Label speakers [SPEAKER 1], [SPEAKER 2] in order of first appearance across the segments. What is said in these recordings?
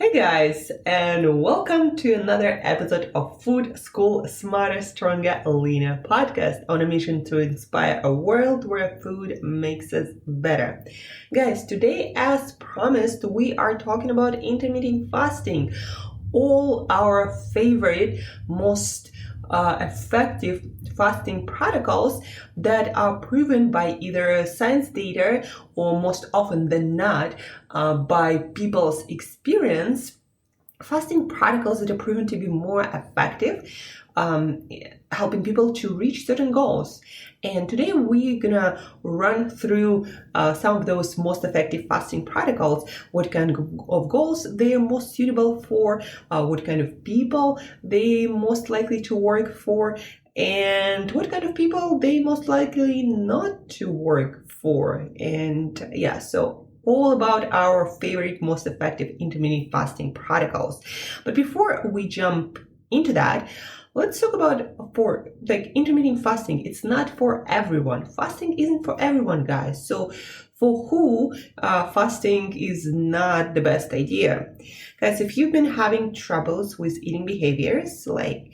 [SPEAKER 1] Hey guys, and welcome to another episode of Food School Smarter, Stronger, Leaner podcast on a mission to inspire a world where food makes us better. Guys, today, as promised, we are talking about intermittent fasting, all our favorite, most effective fasting protocols that are proven by either science data or most often than not by people's experience. Fasting protocols that are proven to be more effective, helping people to reach certain goals. And today we're gonna run through some of those most effective fasting protocols, what kind of goals they are most suitable for, what kind of people they most likely to work for, and what kind of people they most likely not to work for. And yeah, so all about our favorite, most effective intermittent fasting protocols. But before we jump into that, let's talk about for intermittent fasting. It's not for everyone. Fasting isn't for everyone, guys. So for who fasting is not the best idea. Guys, if you've been having troubles with eating behaviors like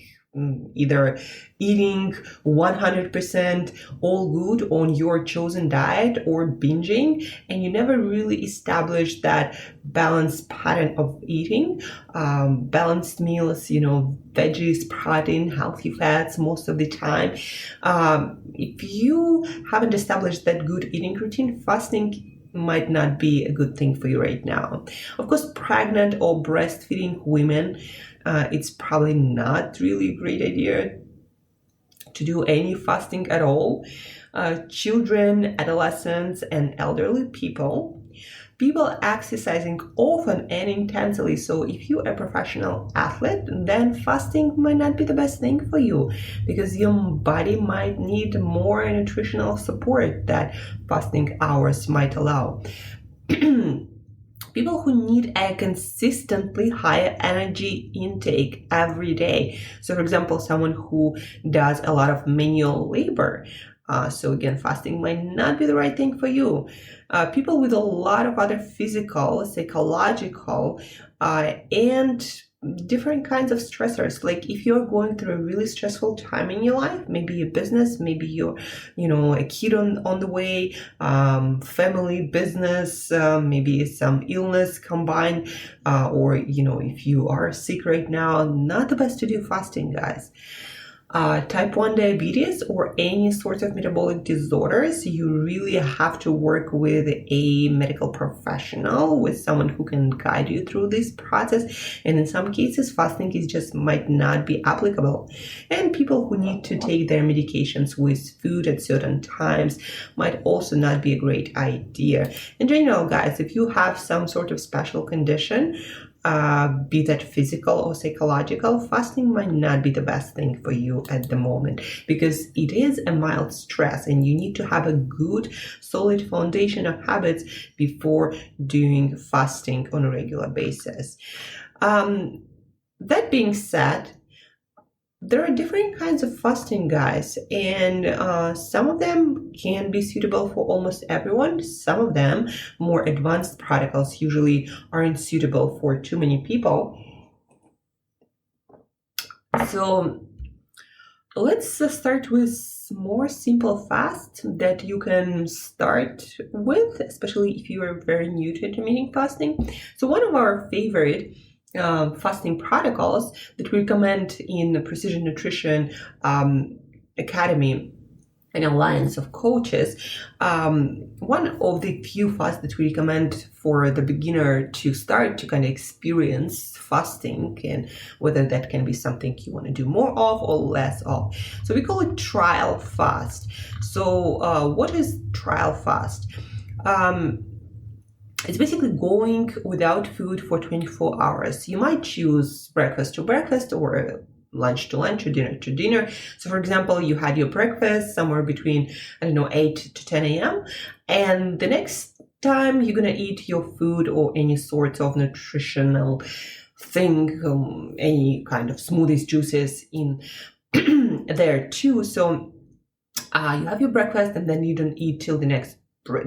[SPEAKER 1] either eating 100% all good on your chosen diet or binging, and you never really established that balanced pattern of eating, balanced meals, veggies, protein, healthy fats most of the time. If you haven't established that good eating routine, fasting might not be a good thing for you right now. Of course, pregnant or breastfeeding women, it's probably not really a great idea to do any fasting at all. Children, adolescents, and elderly people exercising often and intensely. So if you're a professional athlete, then fasting might not be the best thing for you because your body might need more nutritional support that fasting hours might allow. People who need a consistently higher energy intake every day. So for example, someone who does a lot of manual labor. So again, fasting might not be the right thing for you. People with a lot of other physical, psychological, and different kinds of stressors. Like if you're going through a really stressful time in your life, maybe your business, maybe you're, a kid on the way, family, business, maybe some illness combined, or, if you are sick right now, not the best to do fasting, guys. Type 1 diabetes or any sort of metabolic disorders, you really have to work with a medical professional, with someone who can guide you through this process. And in some cases, fasting is just might not be applicable. And people who need to take their medications with food at certain times might also not be a great idea. In general, guys, if you have some sort of special condition, be that physical or psychological, fasting might not be the best thing for you at the moment because it is a mild stress and you need to have a good, solid foundation of habits before doing fasting on a regular basis. That being said, there are different kinds of fasting, guys, and some of them can be suitable for almost everyone. Some of them, more advanced protocols, usually aren't suitable for too many people. So let's start with more simple fast that you can start with, especially if you are very new to intermittent fasting. So one of our favorite fasting protocols that we recommend in the Precision Nutrition Academy an alliance of coaches. One of the few fasts that we recommend for the beginner to start to kind of experience fasting, and whether that can be something you want to do more of or less of. So we call it trial fast. So what is trial fast? It's basically going without food for 24 hours. You might choose breakfast to breakfast or lunch to lunch or dinner to dinner. So for example, you had your breakfast somewhere between, 8 to 10 a.m. And the next time you're going to eat your food or any sort of nutritional thing, any kind of smoothies, juices in there too. So you have your breakfast and then you don't eat till the next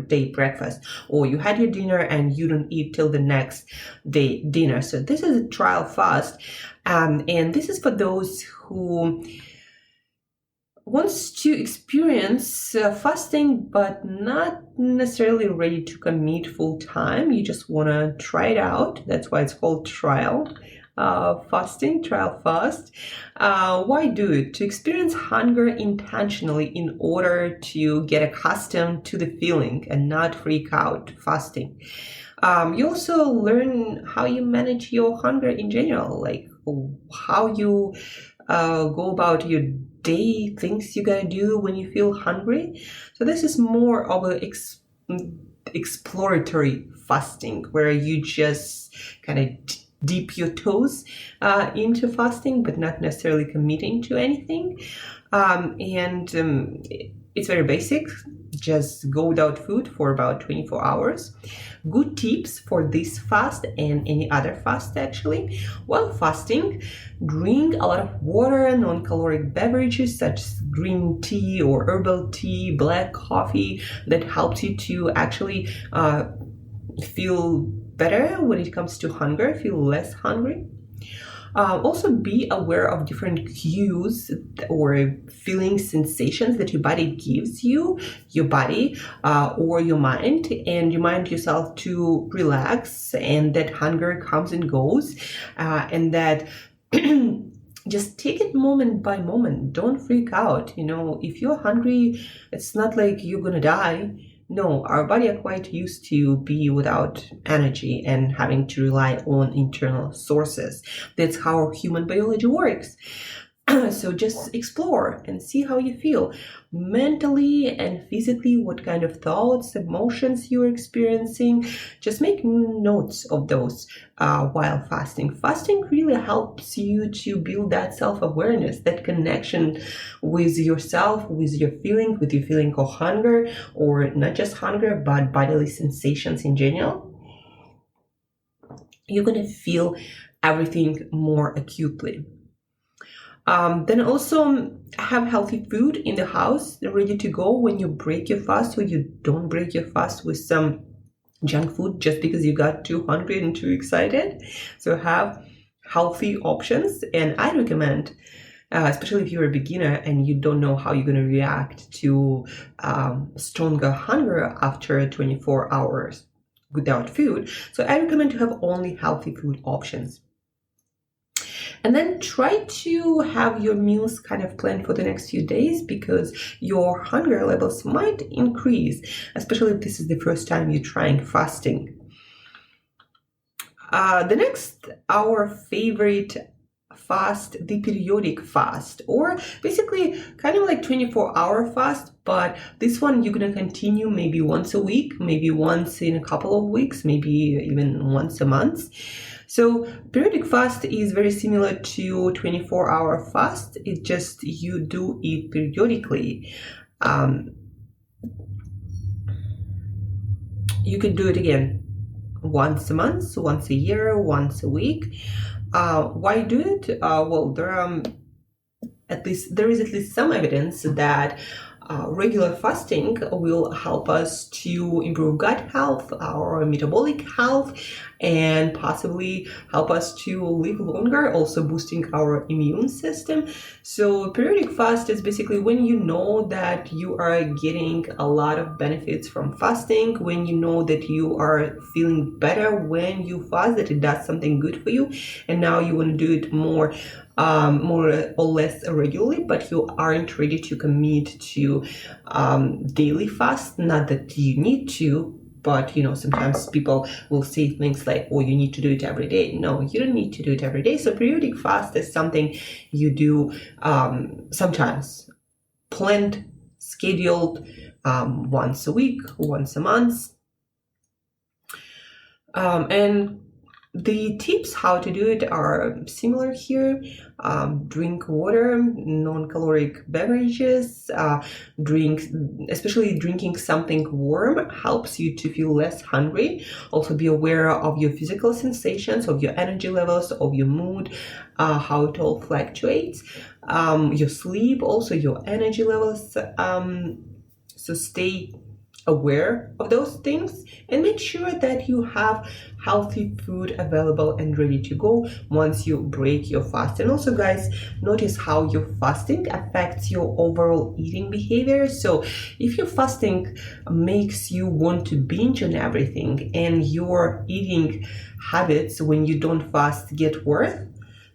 [SPEAKER 1] day breakfast, or you had your dinner and you don't eat till the next day dinner. So this is a trial fast, and this is for those who wants to experience fasting but not necessarily ready to commit full time. You just want to try it out. That's why it's called trial fasting, trial fast. Why do it? To experience hunger intentionally in order to get accustomed to the feeling and not freak out fasting. You also learn how you manage your hunger in general, like how you go about your day, things you gotta do when you feel hungry. So this is more of a exploratory fasting, where you just kind of dip your toes into fasting, but not necessarily committing to anything. It's very basic. Just go without food for about 24 hours. Good tips for this fast and any other fast actually. While fasting, drink a lot of water, non-caloric beverages such as green tea or herbal tea, black coffee, that helps you to actually feel better when it comes to hunger, feel less hungry. Also be aware of different cues or feeling sensations that your body gives you, your body or your mind, and remind yourself to relax, and that hunger comes and goes, and that just take it moment by moment. Don't freak out. If you're hungry, it's not like you're gonna die. No, our body are quite used to be without energy and having to rely on internal sources. That's how human biology works. So just explore and see how you feel mentally and physically, what kind of thoughts, emotions you're experiencing. Just make notes of those while fasting. Fasting really helps you to build that self-awareness, that connection with yourself, with your feeling of hunger, or not just hunger, but bodily sensations in general. You're going to feel everything more acutely. Then also have healthy food in the house ready to go when you break your fast, so you don't break your fast with some junk food just because you got too hungry and too excited. So have healthy options, and I recommend, especially if you're a beginner and you don't know how you're going to react to stronger hunger after 24 hours without food. So I recommend to have only healthy food options. And then try to have your meals kind of planned for the next few days, because your hunger levels might increase, especially if this is the first time you're trying fasting. The next, our favorite fast, the periodic fast, or basically kind of like 24-hour fast, but this one you're going to continue maybe once a week, maybe once in a couple of weeks, maybe even once a month. So periodic fast is very similar to 24-hour fast. It's just you do it periodically. You could do it again once a month, once a year, once a week. Why do it? Well, there is at least some evidence that regular fasting will help us to improve gut health, our metabolic health, and possibly help us to live longer, also boosting our immune system. So periodic fast is basically when you know that you are getting a lot of benefits from fasting, when you know that you are feeling better when you fast, that it does something good for you, and now you want to do it more or less regularly, but you aren't ready to commit to daily fast. Not that you need to, but sometimes people will say things like, oh, you need to do it every day. No, you don't need to do it every day. So periodic fast is something you do sometimes, planned, scheduled, once a week, once a month. And the tips how to do it are similar here. Drink water, non-caloric beverages, especially drinking something warm helps you to feel less hungry. Also be aware of your physical sensations, of your energy levels, of your mood, how it all fluctuates. Your sleep, also your energy levels. So stay aware of those things and make sure that you have healthy food available and ready to go once you break your fast. And also, guys, notice how your fasting affects your overall eating behavior. So if your fasting makes you want to binge on everything and your eating habits when you don't fast get worse,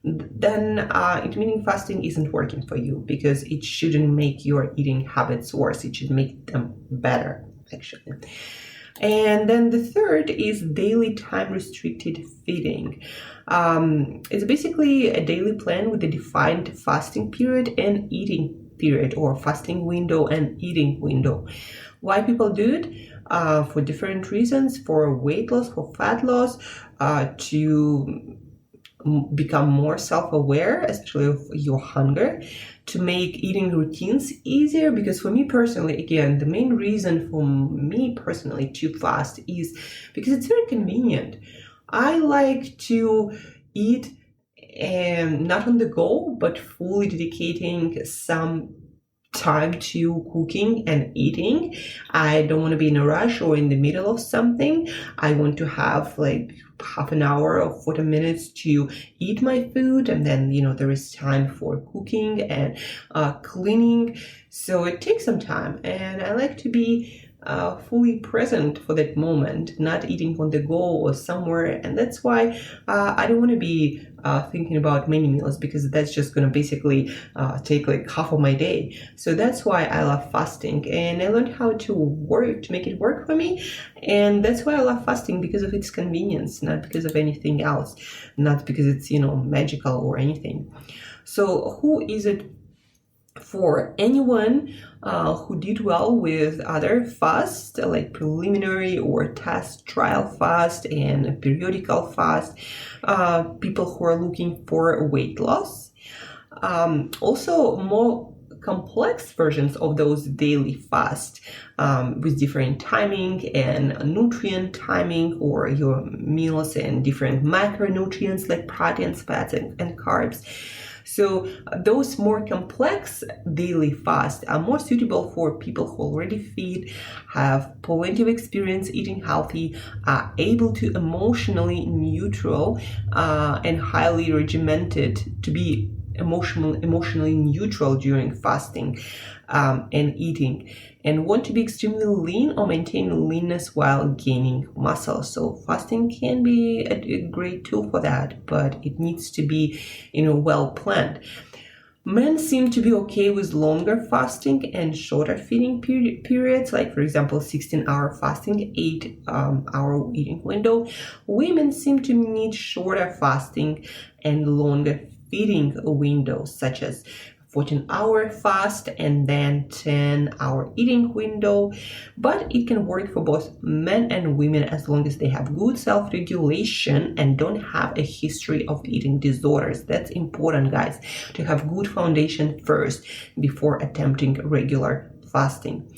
[SPEAKER 1] then intermittent fasting isn't working for you, because it shouldn't make your eating habits worse. It should make them better, actually. And then the third is daily time restricted feeding. It's basically a daily plan with a defined fasting period and eating period, or fasting window and eating window. Why people do it? For different reasons: for weight loss, for fat loss, to become more self-aware, especially of your hunger, to make eating routines easier. Because for me personally, again, the main reason for me personally to fast is because it's very convenient. I like to eat not on the go, but fully dedicating some time to cooking and eating. I don't want to be in a rush or in the middle of something. I want to have like half an hour or 40 minutes to eat my food, and then there is time for cooking and cleaning. So it takes some time, and I like to be fully present for that moment, not eating on the go or somewhere. And that's why I don't want to be thinking about many meals, because that's just going to basically take like half of my day. So that's why I love fasting, and I learned how to make it work for me. And that's why I love fasting, because of its convenience, not because of anything else, not because it's magical or anything. So who is it for? Anyone who did well with other fasts, like preliminary or test trial fast and periodical fast, people who are looking for weight loss, also more complex versions of those daily fasts with different timing and nutrient timing, or your meals and different macronutrients like proteins, fats, and carbs. So those more complex daily fasts are more suitable for people who already feed, have plenty of experience eating healthy, are able to emotionally neutral and highly regimented, to be emotionally neutral during fasting and eating, and want to be extremely lean or maintain leanness while gaining muscle. So fasting can be a great tool for that, but it needs to be well planned. Men seem to be okay with longer fasting and shorter feeding periods, like for example 16-hour fasting, 8-hour eating window. Women seem to need shorter fasting and longer feeding windows, such as 14-hour fast and then 10-hour eating window. But it can work for both men and women as long as they have good self-regulation and don't have a history of eating disorders. That's important, guys, to have good foundation first before attempting regular fasting.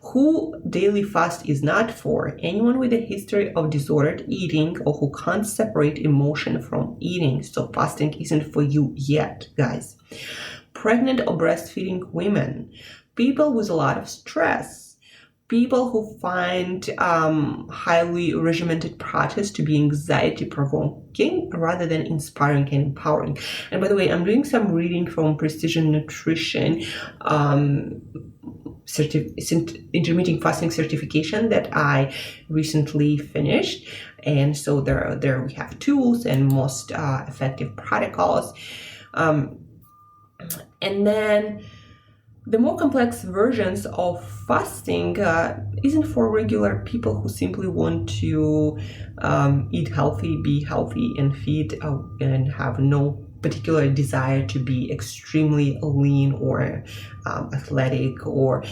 [SPEAKER 1] Who daily fast is not for: anyone with a history of disordered eating or who can't separate emotion from eating. So fasting isn't for you yet, guys. Pregnant or breastfeeding women, people with a lot of stress, people who find highly regimented practice to be anxiety-provoking rather than inspiring and empowering. And by the way, I'm doing some reading from Precision Nutrition intermittent fasting certification that I recently finished. And so there we have tools and most effective protocols. And then the more complex versions of fasting isn't for regular people who simply want to eat healthy, be healthy, and feed and have no particular desire to be extremely lean or athletic, or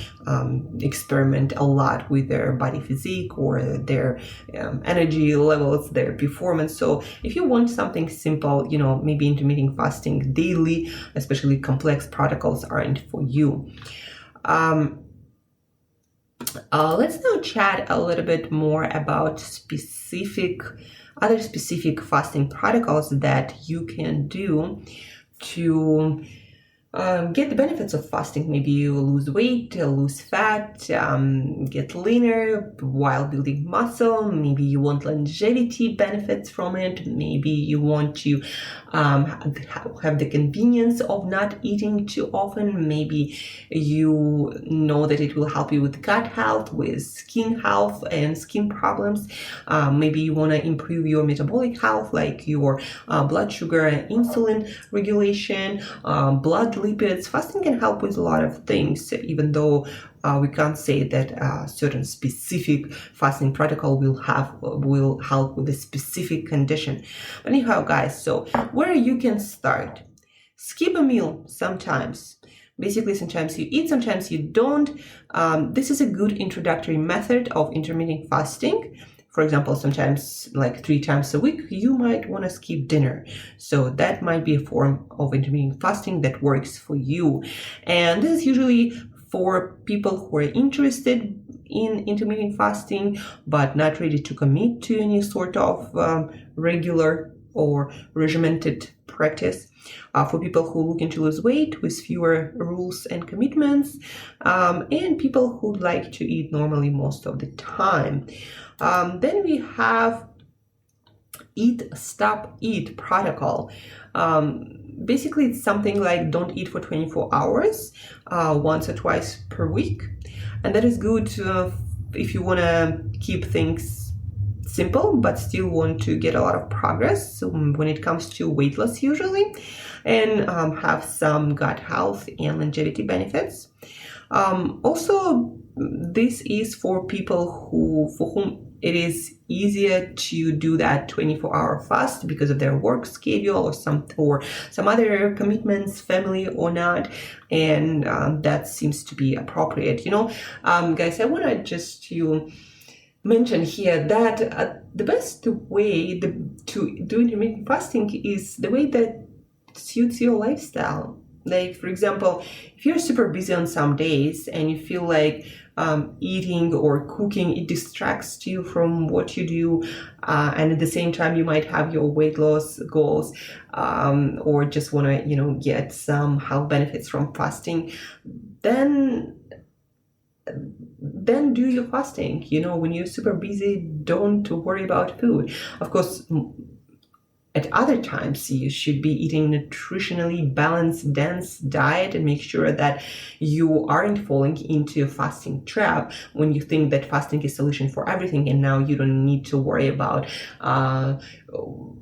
[SPEAKER 1] experiment a lot with their body physique or their energy levels, their performance. So if you want something simple, maybe intermittent fasting daily, especially complex protocols, aren't for you. Let's now chat a little bit more about other specific fasting protocols that you can do to get the benefits of fasting. Maybe you lose weight, lose fat, get leaner while building muscle. Maybe you want longevity benefits from it. Maybe you want to have the convenience of not eating too often. Maybe you know that it will help you with gut health, with skin health and skin problems. Maybe you want to improve your metabolic health, like your blood sugar and insulin regulation, blood lipids. Fasting can help with a lot of things, even though we can't say that a certain specific fasting protocol will help with a specific condition. But anyhow, guys, so where you can start: skip a meal sometimes. Basically, sometimes you eat, sometimes you don't. This is a good introductory method of intermittent fasting. For example, sometimes like 3 times a week, you might want to skip dinner. So that might be a form of intermittent fasting that works for you. And this is usually for people who are interested in intermittent fasting, but not ready to commit to any sort of regular or regimented practice. For people who are looking to lose weight with fewer rules and commitments, and people who like to eat normally most of the time. Then we have eat, stop, eat protocol. Basically, it's something like don't eat for 24 hours, once or twice per week. And that is good if you want to keep things simple, but still want to get a lot of progress when it comes to weight loss usually, and have some gut health and longevity benefits. Also, this is for people for whom it is easier to do that 24-hour fast because of their work schedule or some other commitments, family or not, and that seems to be appropriate. Guys, I want to just to mention here that the best way to do intermittent fasting is the way that suits your lifestyle. Like, for example, if you're super busy on some days and you feel like eating or cooking, it distracts you from what you do, and at the same time you might have your weight loss goals, or just want to get some health benefits from fasting, then do your fasting. When you're super busy, don't worry about food. Of course, at other times, you should be eating nutritionally balanced, dense diet, and make sure that you aren't falling into a fasting trap when you think that fasting is a solution for everything, and now you don't need to worry about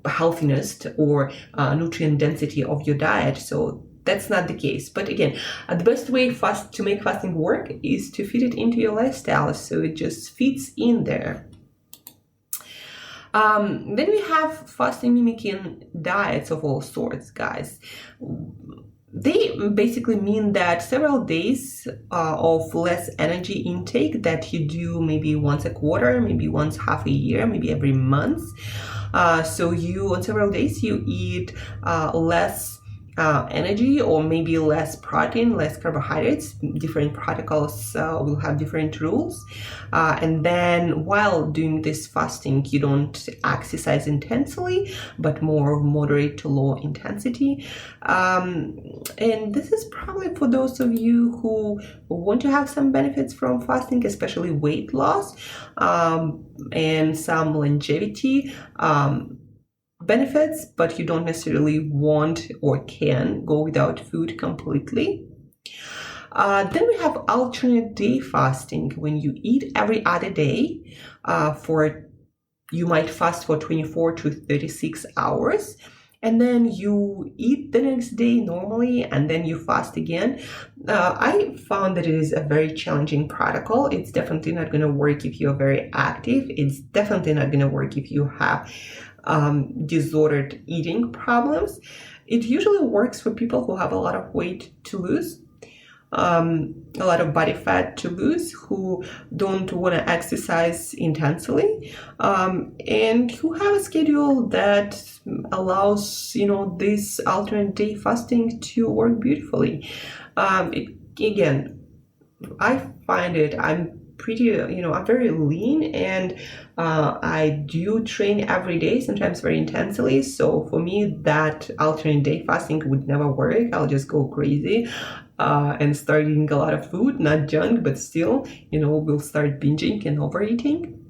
[SPEAKER 1] healthiness or nutrient density of your diet. So that's not the case. But again, the best way to make fasting work is to fit it into your lifestyle, so it just fits in there. Then we have fasting mimicking diets of all sorts, guys. They basically mean that several days of less energy intake that you do maybe once a quarter, maybe once half a year, maybe every month. So on several days you eat less energy, or maybe less protein, less carbohydrates. Different protocols will have different rules. And then while doing this fasting, you don't exercise intensely, but more moderate to low intensity. And this is probably for those of you who want to have some benefits from fasting, especially weight loss, and some longevity benefits, but you don't necessarily want or can go without food completely. Then we have alternate day fasting, when you eat every other day. You might fast for 24 to 36 hours, and then you eat the next day normally, and then you fast again. I found that it is a very challenging protocol. It's definitely not going to work if you're very active. It's definitely not going to work if you have disordered eating problems. It usually works for people who have a lot of weight to lose, a lot of body fat to lose, who don't want to exercise intensely, and who have a schedule that allows this alternate day fasting to work beautifully. Again, I find I'm I'm very lean, and I do train every day, sometimes very intensely. So for me, that alternate day fasting would never work. I'll just go crazy and start eating a lot of food, not junk, but still, we'll start binging and overeating.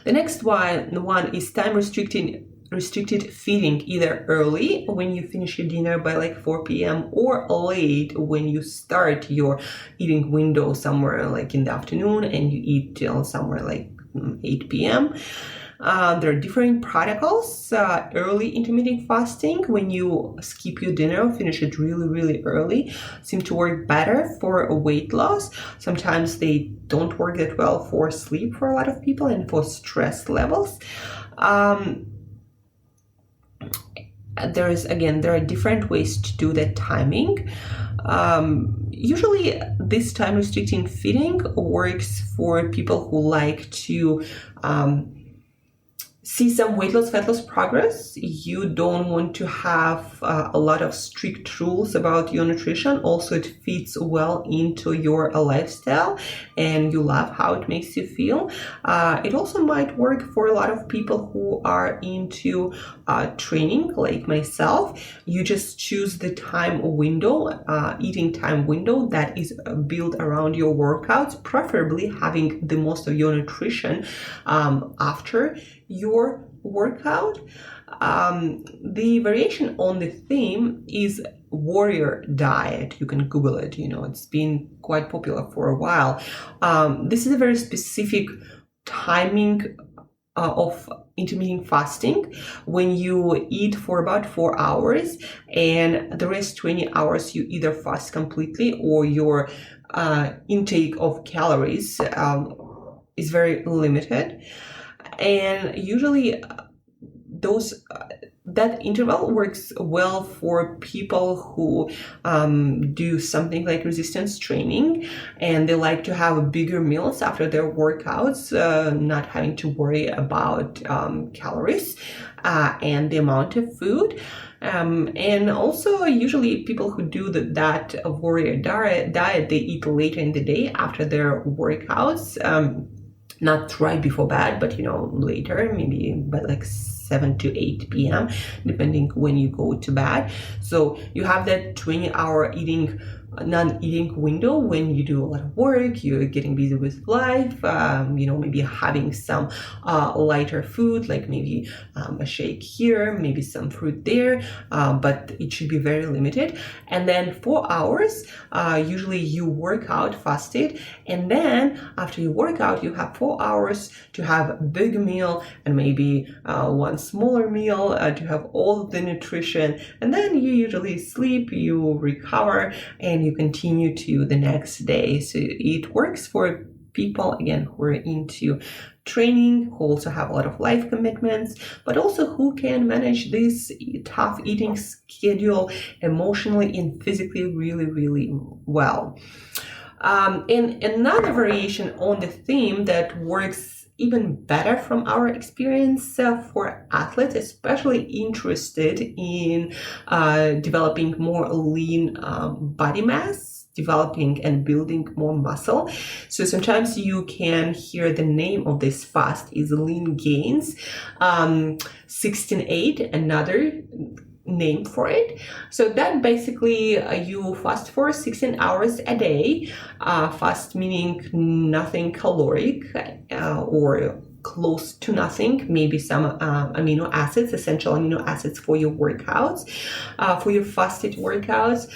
[SPEAKER 1] The next one is time restricted feeding, either early when you finish your dinner by like 4 p.m. or late when you start your eating window somewhere like in the afternoon and you eat till somewhere like 8 p.m. There are different protocols. Early intermittent fasting, when you skip your dinner, finish it really, really early, seem to work better for weight loss. Sometimes they don't work that well for sleep for a lot of people and for stress levels. There are different ways to do that timing. Usually this time restricting feeding works for people who like to see some weight loss, fat loss progress. You don't want to have a lot of strict rules about your nutrition. Also, it fits well into your lifestyle and you love how it makes you feel. It also might work for a lot of people who are into training, like myself. You just choose the time window, eating time window that is built around your workouts, preferably having the most of your nutrition after your workout. The variation on the theme is warrior diet. You can Google it. It's been quite popular for a while. This is a very specific timing of intermittent fasting, when you eat for about 4 hours and the rest 20 hours you either fast completely or your intake of calories is very limited. And usually that interval works well for people who do something like resistance training and they like to have bigger meals after their workouts, not having to worry about calories and the amount of food. And also usually people who do that warrior diet, they eat later in the day after their workouts. Not right before bed, but later, maybe by like 7 to 8 p.m., depending when you go to bed. So you have that 20-hour non-eating window when you do a lot of work, you're getting busy with life, maybe having some lighter food, like maybe a shake here, maybe some fruit there, but it should be very limited. And then 4 hours, usually you work out fasted, and then after you work out, you have 4 hours to have a big meal and maybe one smaller meal to have all the nutrition, and then you usually sleep, you recover, and you continue to the next day. So it works for people, again, who are into training, who also have a lot of life commitments, but also who can manage this tough eating schedule emotionally and physically really, really well. And another variation on the theme that works even better from our experience for athletes, especially interested in developing more lean body mass, developing and building more muscle. So sometimes you can hear the name of this fast is Lean Gains 16-8, another name for it. So that basically you fast for 16 hours a day. Fast meaning nothing caloric or close to nothing, maybe some amino acids, essential amino acids for your workouts, for your fasted workouts.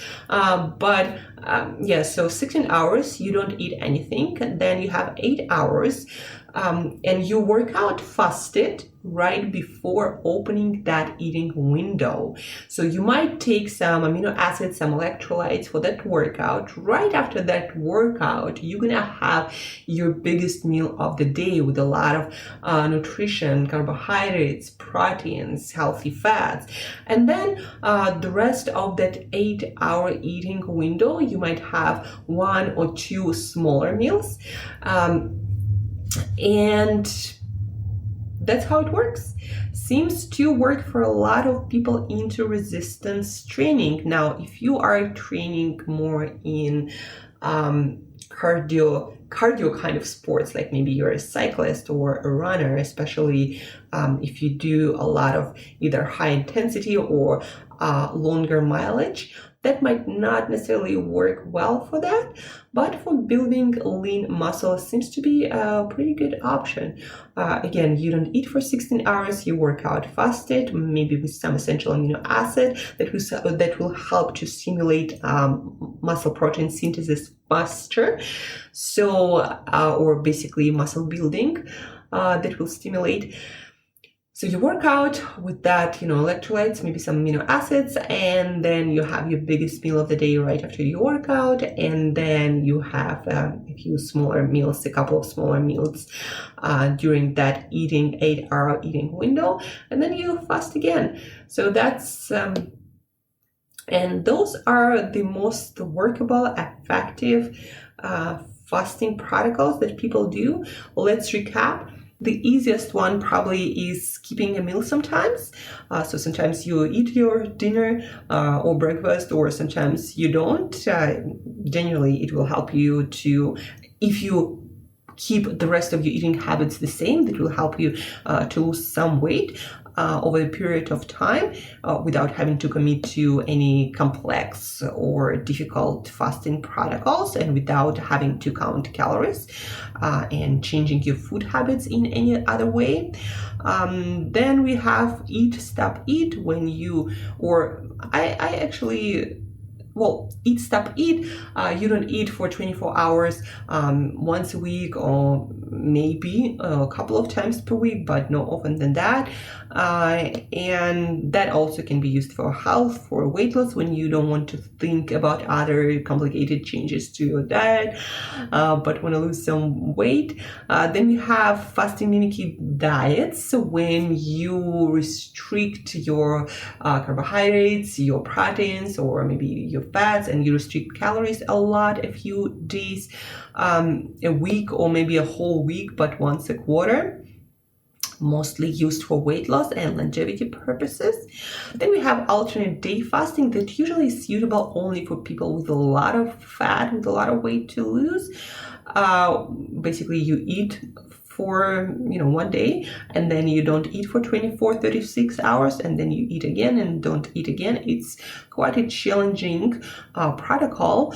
[SPEAKER 1] So 16 hours, you don't eat anything. Then you have 8 hours and you work out fasted right before opening that eating window. So you might take some amino acids, some electrolytes for that workout. Right after that workout, you're gonna have your biggest meal of the day with a lot of nutrition, carbohydrates, proteins, healthy fats. And then the rest of that 8-hour eating window, you might have 1 or 2 smaller meals. And that's how it works. Seems to work for a lot of people into resistance training. Now, if you are training more in cardio kind of sports, like maybe you're a cyclist or a runner, especially if you do a lot of either high intensity or longer mileage, that might not necessarily work well for that. But for building lean muscle, seems to be a pretty good option. Again, you don't eat for 16 hours, you work out fasted, maybe with some essential amino acid that will help to stimulate muscle protein synthesis faster. So, or basically muscle building that will stimulate. So you work out with that, electrolytes, maybe some amino acids, and then you have your biggest meal of the day right after you work out, and then you have a couple of smaller meals during that 8-hour eating window, and then you fast again. So that's, and those are the most workable, effective fasting protocols that people do. Let's recap. The easiest one probably is skipping a meal sometimes. So sometimes you eat your dinner or breakfast, or sometimes you don't. Generally, it will help you to, if you keep the rest of your eating habits the same, that will help you to lose some weight over a period of time without having to commit to any complex or difficult fasting protocols, and without having to count calories and changing your food habits in any other way. Then we have eat, stop, eat. When you, or I actually, well, eat, stop, eat. You don't eat for 24 hours once a week, or maybe a couple of times per week, but no often than that. And that also can be used for health, for weight loss, when you don't want to think about other complicated changes to your diet, but want to lose some weight. Then we have fasting mimicking diets, when you restrict your carbohydrates, your proteins, or maybe your fats, and you restrict calories a lot, a few days a week, or maybe a whole week, but once a quarter. Mostly used for weight loss and longevity purposes. Then we have alternate day fasting, that usually is suitable only for people with a lot of fat, with a lot of weight to lose. Basically, you eat for one day, and then you don't eat for 36 hours, and then you eat again and don't eat again. It's quite a challenging protocol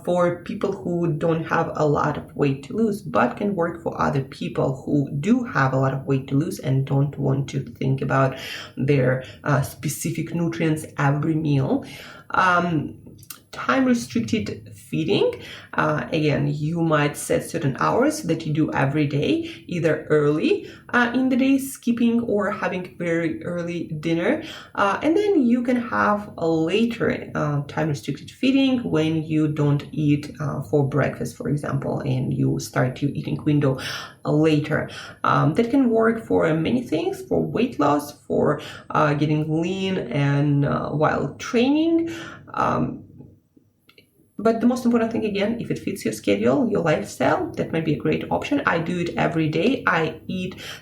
[SPEAKER 1] for people who don't have a lot of weight to lose, but can work for other people who do have a lot of weight to lose and don't want to think about their specific nutrients every meal. Time restricted feeding. Again, you might set certain hours that you do every day, either early in the day, skipping or having very early dinner. And then you can have a later time restricted feeding when you don't eat for breakfast, for example, and you start your eating window later. That can work for many things, for weight loss, for getting lean, and while training. But the most important thing, again, if it fits your schedule, your lifestyle, that might be a great option. I do it every day.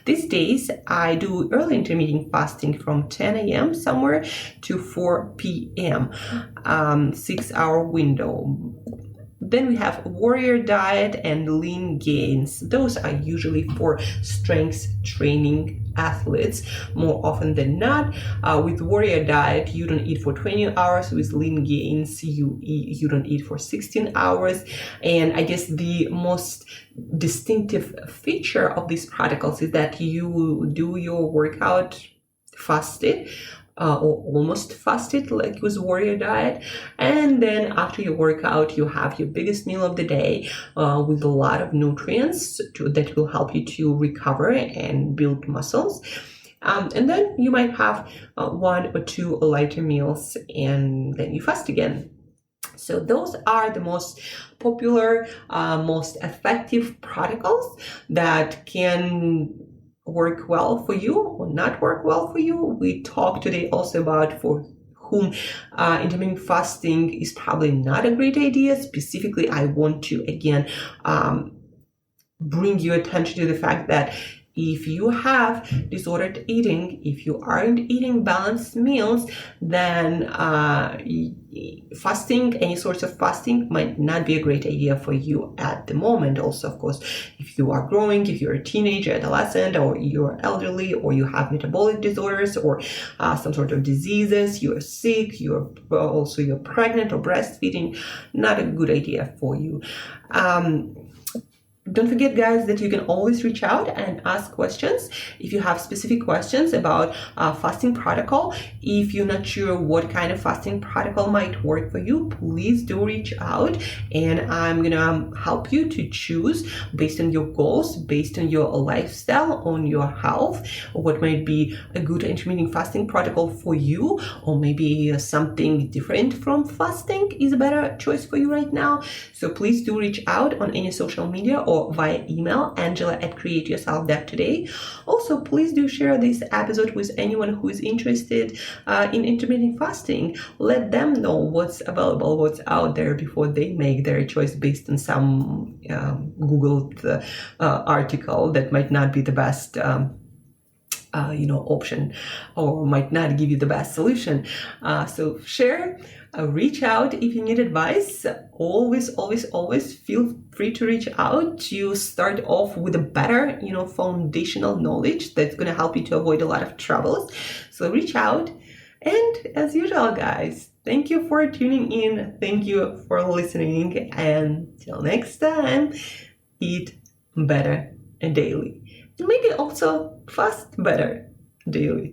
[SPEAKER 1] These days, I do early intermittent fasting from 10 a.m. somewhere to 4 p.m., 6-hour window. Then we have warrior diet and lean gains. Those are usually for strength training athletes more often than not. With warrior diet, you don't eat for 20 hours. With lean gains, you don't eat for 16 hours. And I guess the most distinctive feature of these protocols is that you do your workout fasted, or almost fasted, like with warrior diet, and then after your workout you have your biggest meal of the day with a lot of nutrients that will help you to recover and build muscles, and then you might have 1 or 2 lighter meals, and then you fast again. So those are the most popular, most effective protocols that can work well for you or not work well for you. We talked today also about for whom intermittent fasting is probably not a great idea. Specifically, I want to again bring your attention to the fact that If you have disordered eating, if you aren't eating balanced meals, then fasting, any sorts of fasting, might not be a great idea for you at the moment. Also, of course, if you are growing, if you're a teenager, adolescent, or you're elderly, or you have metabolic disorders, or some sort of diseases, you're sick, you're pregnant or breastfeeding, not a good idea for you. Don't forget, guys, that you can always reach out and ask questions if you have specific questions about fasting protocol. If you're not sure what kind of fasting protocol might work for you, please do reach out, and I'm gonna help you to choose based on your goals, based on your lifestyle, on your health, what might be a good intermittent fasting protocol for you, or maybe something different from fasting is a better choice for you right now. So please do reach out on any social media or via email, angela@createyourself.today. Also, please do share this episode with anyone who is interested in intermittent fasting. Let them know what's available, what's out there, before they make their choice based on some Googled article that might not be the best option, or might not give you the best solution. So share, reach out if you need advice. Always feel free to reach out to start off with a better, foundational knowledge that's going to help you to avoid a lot of troubles. So reach out. And as usual, guys, thank you for tuning in. Thank you for listening. And till next time, eat better daily. And maybe also fast better daily.